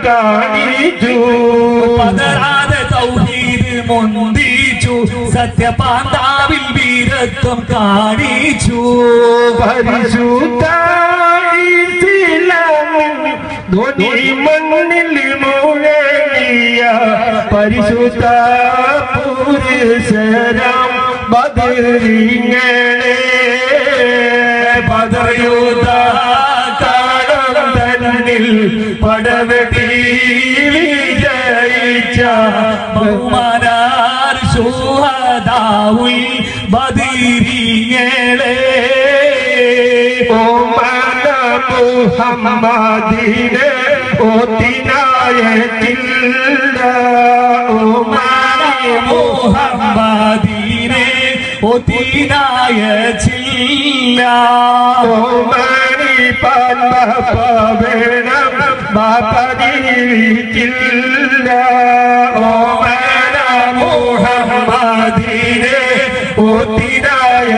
കാണിച്ചു പതരാതെ തൗഹീദ് മുന്തിച്ചു സത്യപാന്താവിൽ വീരത്വം കാണിച്ചു പരിശുദ്ധ ധ്വനി മണ്ണിൽ മുഴങ്ങിയ പരിശുദ്ധ പുരുഷരാം ബദരീങ്ങളെ ബദർയുദ്ധ കാലം തന്നിൽ പടവെട്ടി വിജയിച്ച ബഹുമാനാർ ശുഹദാഉൽ ബദരീങ്ങളെ മുഹമ്മദിനെ ഓത്തിനായത്തില്ല മുഹമ്മദിനെ ഒത്തിനായച്ചില്ല ഓമനി വേണം ബാപ്പതിരിച്ചില്ല ഓമന മുഹമ്മദിനെ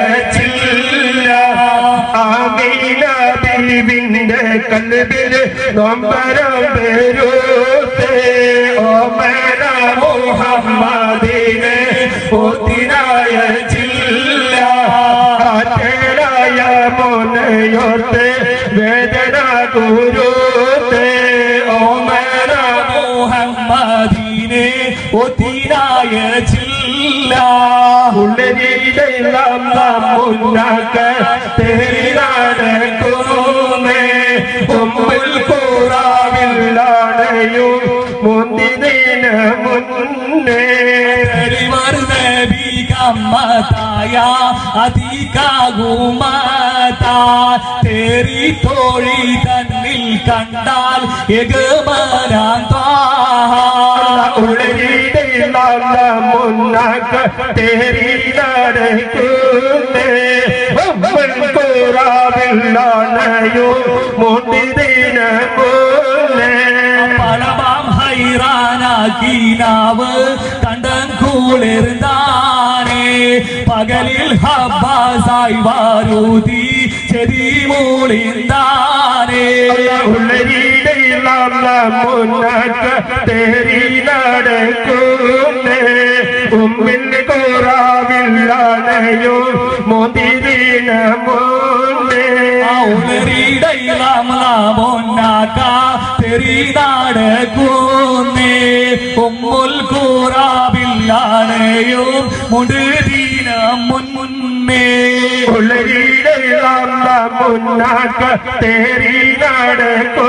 ഒത്തിനായച്ചില്ല ആമീന ബീവിന്റെ കൽബില് നൊമ്പരം പേരൂത്തേ ഓമന മുഹമ്മദിനെ ഒത്തിനായച്ചില്ല ആറ്റേരായ മോനയോത്തെ വേദന ഗുരുത്തേ ഓമന മുഹമ്മദിനെ ഒത്തിനായച്ചില്ല ഉള്ളരിയിലെല്ലാം നാം മുന്നാക്ക തേരിനാടക്കുന്നേ ഉമ്മുൽ ഖുറാവിലാണയും മുന്തിന മുന്നേ നബികമ്മതായ അതികാകുമത തേരി തോഴി തന്നിൽ കണ്ടാൽ എഗമനാന്താ ഉള്ളരിയിലെല്ലാം നാം മുന്നാക്ക തേരിനാടക്കുന്നേ ഉമ്മുൽ ഖുറാവിലാണയും മുന്തിന മുന്നേ പളമാം ഹൈറാനാക്കിനാവ് കണ്ടൻ കൂളിർന്നാനേ പകലിൽ ഹബ്ബാസായി വാരൂതി ചെതി മൂളിന്താനേ ഉള്ളരിയിലെല്ലാം നാം മുന്നാക്ക തേരിനാടക്കുന്നേ ഉമ്മിൽ ഖുറാവിലാണയും മുന്തിന മുന്നേ തെരീനാടക്കുന്നേ ഉമ്മുൽ ഖുറാബില്ലാണയും മുൻദീന മുന്നേ ഉള്ളരിയിലെല്ലാം നാം മുന്നാക്ക തേരിനാടക്കുന്നേ